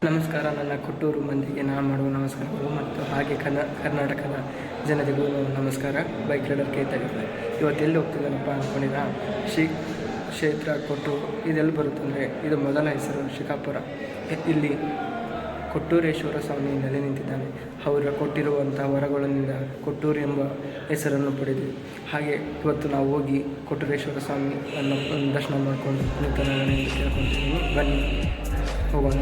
ನಮಸ್ಕಾರ. ನನ್ನ ಕೊಟ್ಟೂರು ಮಂದಿಗೆ ನಾನು ಮಾಡುವ ನಮಸ್ಕಾರಗಳು ಮತ್ತು ಹಾಗೆ ಕರ್ನಾಟಕದ ಜನತೆಗೂ ನಮಸ್ಕಾರ. Bike rider K35. ಇವತ್ತು ಎಲ್ಲಿ ಹೋಗ್ತಿದ್ದಾನಪ್ಪ ಅಂದ್ಕೊಂಡಿದ್ದ ಶ್ರೀ ಕ್ಷೇತ್ರ ಕೊಟ್ಟೂರು. ಇದೆಲ್ಲಿ ಬರುತ್ತೆ ಅಂದರೆ ಇದು ಮೊದಲ ಹೆಸರು ಶಿಕಾಪುರ. ಇಲ್ಲಿ ಕೊಟ್ಟೂರೇಶ್ವರ ಸ್ವಾಮಿ ನೆಲೆ ನಿಂತಿದ್ದಾನೆ. ಅವರು ಕೊಟ್ಟಿರುವಂಥ ವರಗಳಿಂದ ಕೊಟ್ಟೂರು ಎಂಬ ಹೆಸರನ್ನು ಪಡೆದಿದೆ. ಹಾಗೆ ಇವತ್ತು ನಾವು ಹೋಗಿ ಕೊಟ್ಟೂರೇಶ್ವರ ಸ್ವಾಮಿ ಅನ್ನು ದರ್ಶನ ಮಾಡಿಕೊಂಡು ಪುನೀತನಾಗಣೆ ಎಂದು ಕೇಳ್ಕೊಳ್ತಿದ್ದೀನಿ. ಬನ್ನಿ ಹೋಗೋಣ.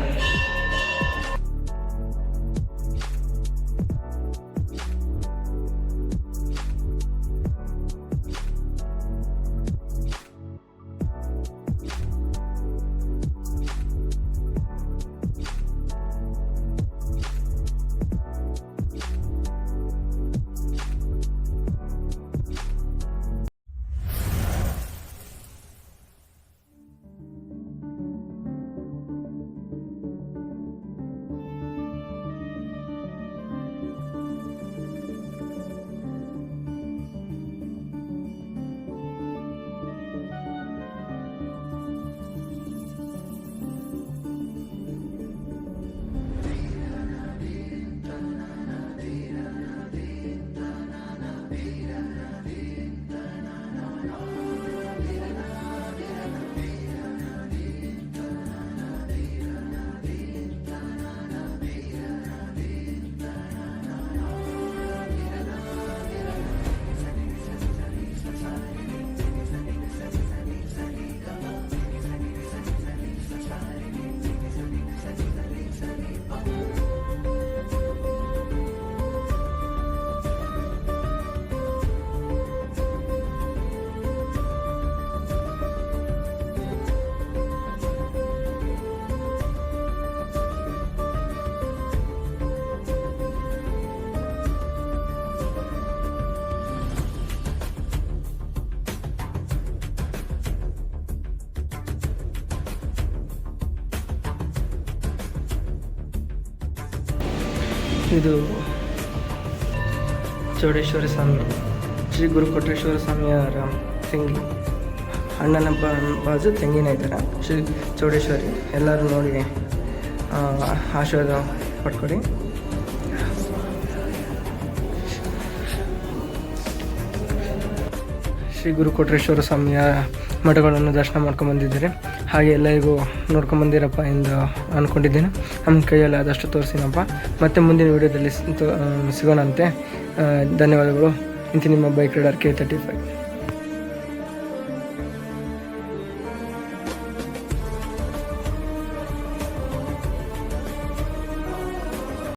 ಇದು ಚೌಡೇಶ್ವರ ಸ್ವಾಮಿ, ಶ್ರೀ ಗುರು ಕೊಟ್ರೇಶ್ವರ ಸ್ವಾಮಿಯವರ ತಂಗಿ. ಅಣ್ಣನ ಬಾಜು ತಂಗಿನ ಇದ್ದಾರೆ ಶ್ರೀ ಚೌಡೇಶ್ವರಿ. ಎಲ್ಲರೂ ನೋಡಿ ಆಶೀರ್ವಾದ ಪಡ್ಕೊಡಿ. ಶ್ರೀ ಗುರು ಕೊಟ್ರೇಶ್ವರ ಸ್ವಾಮಿಯ ಮಠಗಳನ್ನು ದರ್ಶನ ಮಾಡ್ಕೊಂಡ್ಬಂದಿದ್ದೀರಿ. ಹಾಗೆ ಎಲ್ಲರಿಗೂ ನೋಡ್ಕೊಂಬಂದಿರಪ್ಪ ಎಂದು ಅಂದ್ಕೊಂಡಿದ್ದೀನಿ. ನಮ್ಮ ಕೈಯಲ್ಲಿ ಆದಷ್ಟು ತೋರಿಸಿನಪ್ಪ. ಮತ್ತು ಮುಂದಿನ ವೀಡಿಯೋದಲ್ಲಿ ಸಿಗೋಣಂತೆ. ಧನ್ಯವಾದಗಳು. ಇಂತಿ ನಿಮ್ಮ ಬೈಕ್ ರೈಡರ್ K35.